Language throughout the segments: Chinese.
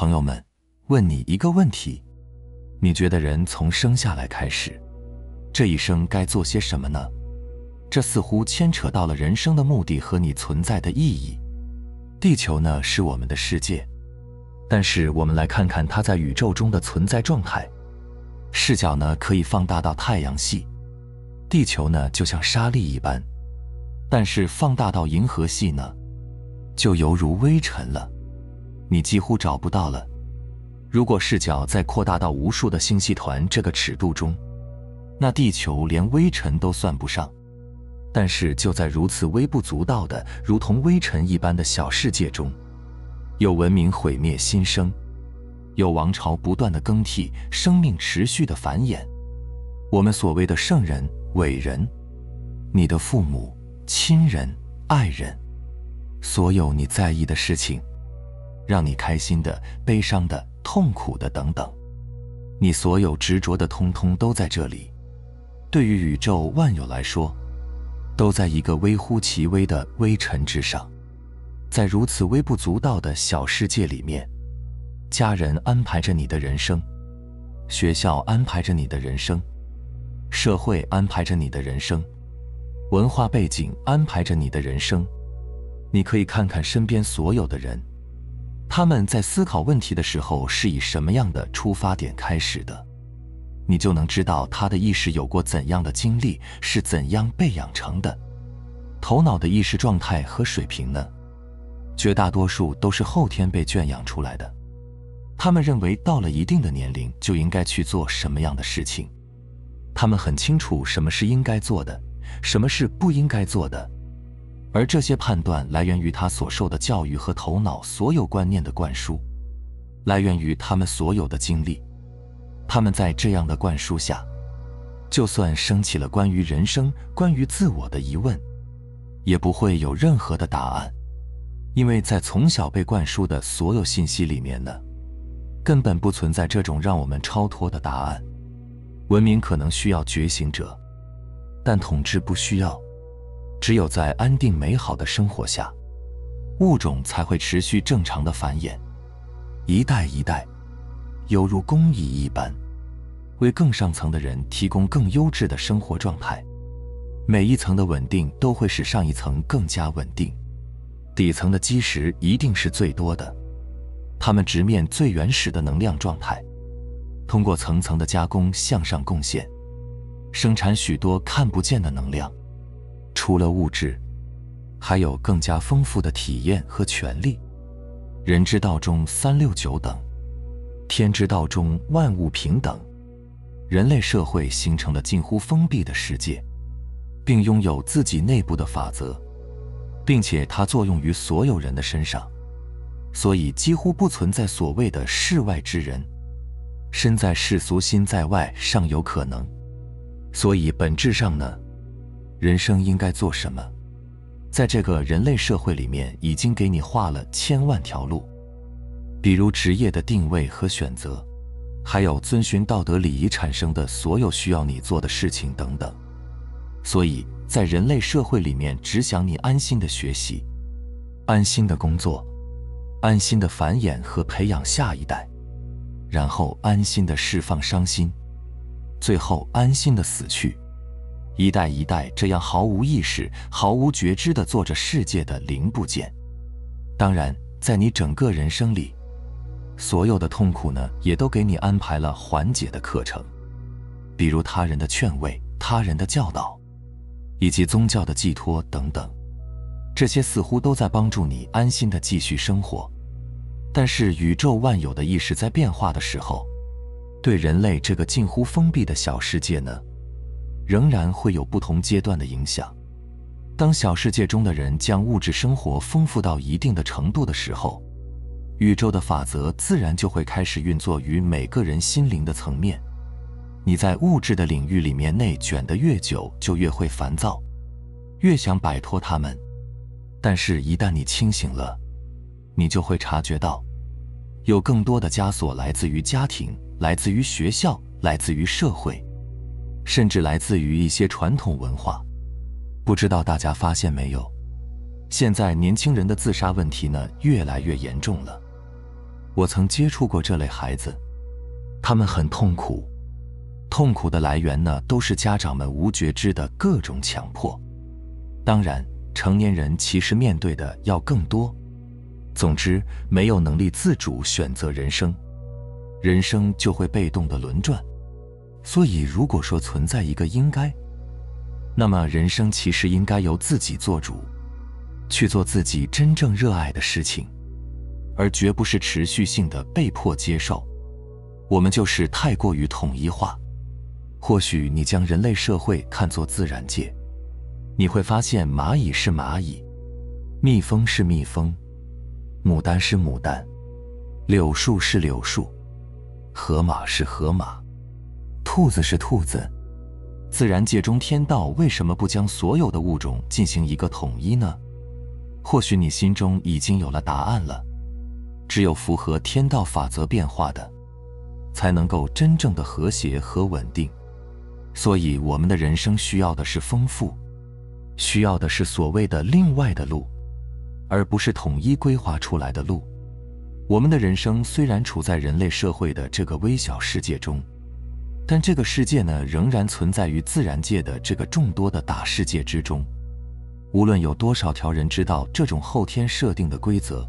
朋友们，问你一个问题，你觉得人从生下来开始，这一生该做些什么呢？这似乎牵扯到了人生的目的和你存在的意义。地球呢，是我们的世界，但是我们来看看它在宇宙中的存在状态。视角呢，可以放大到太阳系，地球呢就像沙粒一般，但是放大到银河系呢，就犹如微尘了，你几乎找不到了。如果视角再扩大到无数的星系团这个尺度中，那地球连微尘都算不上。但是就在如此微不足道的如同微尘一般的小世界中，有文明毁灭新生，有王朝不断的更替，生命持续的繁衍。我们所谓的圣人、伟人，你的父母、亲人、爱人，所有你在意的事情，让你开心的、悲伤的、痛苦的等等，你所有执着的通通都在这里。对于宇宙万有来说，都在一个微乎其微的微尘之上。在如此微不足道的小世界里面，家人安排着你的人生，学校安排着你的人生，社会安排着你的人生，文化背景安排着你的人生。你可以看看身边所有的人，他们在思考问题的时候是以什么样的出发点开始的，你就能知道他的意识有过怎样的经历，是怎样被养成的。头脑的意识状态和水平呢，绝大多数都是后天被圈养出来的。他们认为到了一定的年龄就应该去做什么样的事情，他们很清楚什么是应该做的，什么是不应该做的，而这些判断来源于他所受的教育和头脑所有观念的灌输，来源于他们所有的经历。他们在这样的灌输下，就算升起了关于人生、关于自我的疑问，也不会有任何的答案，因为在从小被灌输的所有信息里面呢，根本不存在这种让我们超脱的答案。文明可能需要觉醒者，但统治不需要。只有在安定美好的生活下，物种才会持续正常的繁衍，一代一代，犹如工蚁一般，为更上层的人提供更优质的生活状态。每一层的稳定都会使上一层更加稳定，底层的基石一定是最多的。他们直面最原始的能量状态，通过层层的加工向上贡献，生产许多看不见的能量。除了物质，还有更加丰富的体验和权利。人之道中三六九等，天之道中万物平等。人类社会形成了近乎封闭的世界，并拥有自己内部的法则，并且它作用于所有人的身上，所以几乎不存在所谓的世外之人。身在世俗心在外尚有可能。所以本质上呢，人生应该做什么，在这个人类社会里面已经给你画了千万条路，比如职业的定位和选择，还有遵循道德礼仪产生的所有需要你做的事情等等。所以在人类社会里面，只想你安心的学习，安心的工作，安心的繁衍和培养下一代，然后安心的释放伤心，最后安心的死去。一代一代这样毫无意识、毫无觉知地做着世界的零部件。当然，在你整个人生里，所有的痛苦呢，也都给你安排了缓解的课程，比如他人的劝慰、他人的教导，以及宗教的寄托等等。这些似乎都在帮助你安心地继续生活。但是宇宙万有的意识在变化的时候，对人类这个近乎封闭的小世界呢，仍然会有不同阶段的影响。当小世界中的人将物质生活丰富到一定的程度的时候，宇宙的法则自然就会开始运作于每个人心灵的层面。你在物质的领域里面内卷得越久，就越会烦躁，越想摆脱它们。但是一旦你清醒了，你就会察觉到，有更多的枷锁来自于家庭，来自于学校，来自于社会，甚至来自于一些传统文化。不知道大家发现没有，现在年轻人的自杀问题呢，越来越严重了。我曾接触过这类孩子，他们很痛苦，痛苦的来源呢，都是家长们无觉知的各种强迫。当然，成年人其实面对的要更多。总之，没有能力自主选择人生，人生就会被动的轮转。所以，如果说存在一个应该，那么人生其实应该由自己做主，去做自己真正热爱的事情，而绝不是持续性的被迫接受。我们就是太过于统一化。或许你将人类社会看作自然界，你会发现蚂蚁是蚂蚁，蜜蜂是蜜蜂，牡丹是牡丹，柳树是柳树，河马是河马，兔子是兔子。自然界中天道为什么不将所有的物种进行一个统一呢？或许你心中已经有了答案了。只有符合天道法则变化的，才能够真正的和谐和稳定。所以我们的人生需要的是丰富，需要的是所谓的另外的路，而不是统一规划出来的路。我们的人生虽然处在人类社会的这个微小世界中，但这个世界呢，仍然存在于自然界的这个众多的大世界之中。无论有多少条人知道这种后天设定的规则，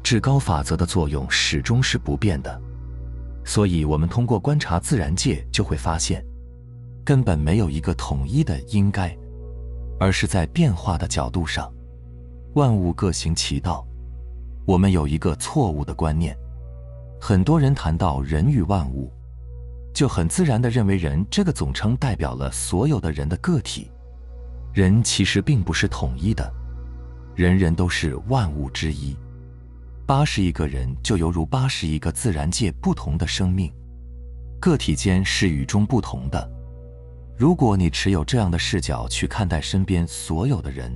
至高法则的作用始终是不变的。所以我们通过观察自然界，就会发现根本没有一个统一的应该，而是在变化的角度上，万物各行其道。我们有一个错误的观念，很多人谈到人与万物，就很自然地认为人这个总称代表了所有的人的个体。人其实并不是统一的，人人都是万物之一。80亿个人就犹如80亿个自然界不同的生命，个体间是与众不同的。如果你持有这样的视角去看待身边所有的人，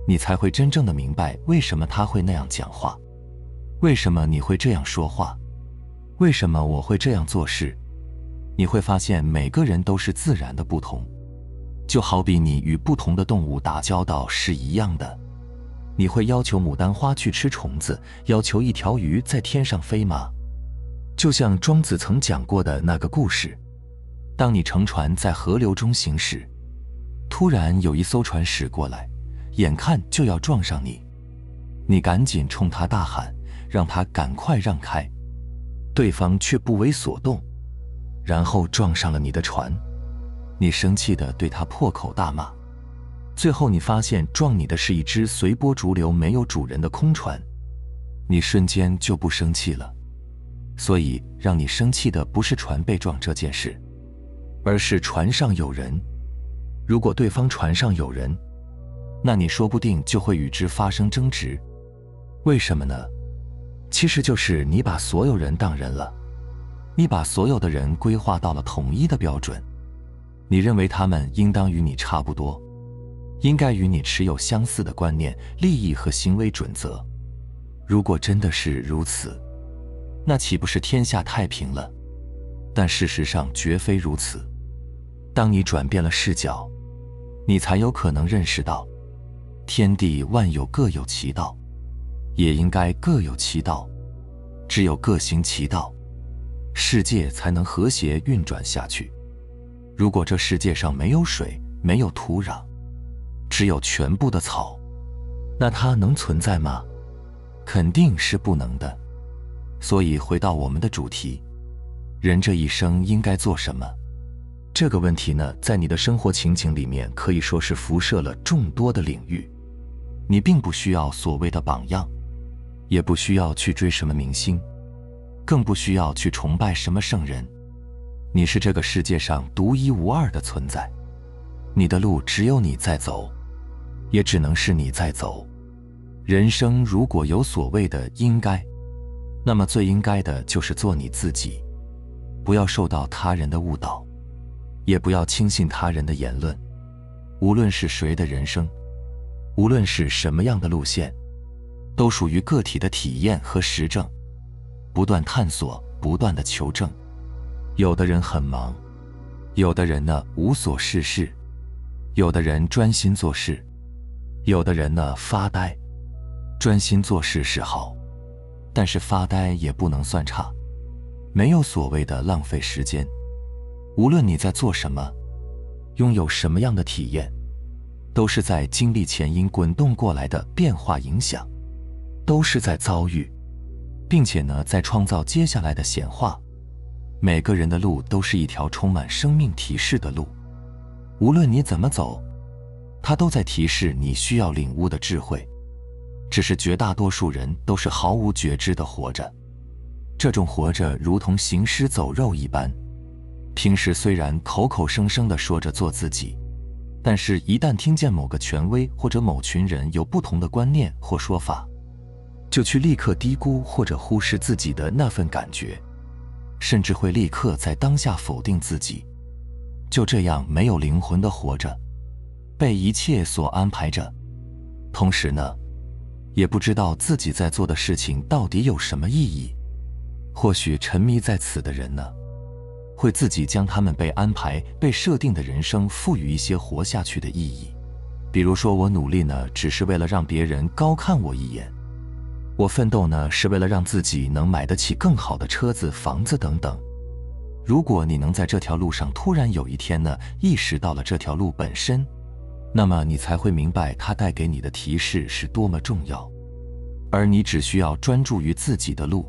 你才会真正的明白为什么他会那样讲话，为什么你会这样说话，为什么我会这样做事。你会发现每个人都是自然的不同，就好比你与不同的动物打交道是一样的。你会要求牡丹花去吃虫子，要求一条鱼在天上飞吗？就像庄子曾讲过的那个故事，当你乘船在河流中行驶，突然有一艘船驶过来，眼看就要撞上你，你赶紧冲他大喊，让他赶快让开，对方却不为所动，然后撞上了你的船。你生气地对他破口大骂，最后你发现撞你的是一只随波逐流没有主人的空船，你瞬间就不生气了。所以让你生气的不是船被撞这件事，而是船上有人。如果对方船上有人，那你说不定就会与之发生争执。为什么呢？其实就是你把所有人当人了，你把所有的人规划到了统一的标准，你认为他们应当与你差不多，应该与你持有相似的观念、利益和行为准则。如果真的是如此，那岂不是天下太平了？但事实上绝非如此。当你转变了视角，你才有可能认识到，天地万有各有其道，也应该各有其道。只有各行其道，世界才能和谐运转下去。如果这世界上没有水，没有土壤，只有全部的草，那它能存在吗？肯定是不能的。所以回到我们的主题，人这一生应该做什么？这个问题呢，在你的生活情景里面可以说是辐射了众多的领域。你并不需要所谓的榜样，也不需要去追什么明星，更不需要去崇拜什么圣人。你是这个世界上独一无二的存在，你的路只有你在走，也只能是你在走。人生如果有所谓的应该，那么最应该的就是做你自己，不要受到他人的误导，也不要轻信他人的言论。无论是谁的人生，无论是什么样的路线，都属于个体的体验和实证，不断探索，不断的求证。有的人很忙，有的人呢无所事事，有的人专心做事，有的人呢发呆。专心做事是好，但是发呆也不能算差，没有所谓的浪费时间。无论你在做什么，拥有什么样的体验，都是在经历前因滚动过来的变化影响，都是在遭遇，并且呢，在创造接下来的显化。每个人的路都是一条充满生命提示的路，无论你怎么走，它都在提示你需要领悟的智慧。只是绝大多数人都是毫无觉知地活着，这种活着如同行尸走肉一般。平时虽然口口声声地说着做自己，但是一旦听见某个权威或者某群人有不同的观念或说法，就去立刻低估或者忽视自己的那份感觉，甚至会立刻在当下否定自己。就这样没有灵魂地活着，被一切所安排着，同时呢，也不知道自己在做的事情到底有什么意义。或许沉迷在此的人呢，会自己将他们被安排、被设定的人生赋予一些活下去的意义。比如说，我努力呢，只是为了让别人高看我一眼；我奋斗呢，是为了让自己能买得起更好的车子、房子等等。如果你能在这条路上突然有一天呢，意识到了这条路本身，那么你才会明白它带给你的提示是多么重要。而你只需要专注于自己的路，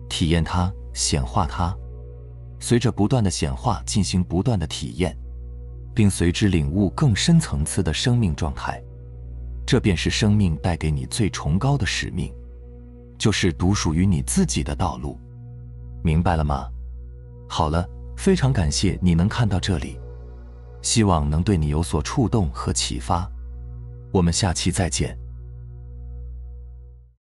体验它，显化它，随着不断的显化进行不断的体验，并随之领悟更深层次的生命状态。这便是生命带给你最崇高的使命，就是独属于你自己的道路。明白了吗？好了，非常感谢你能看到这里，希望能对你有所触动和启发。我们下期再见。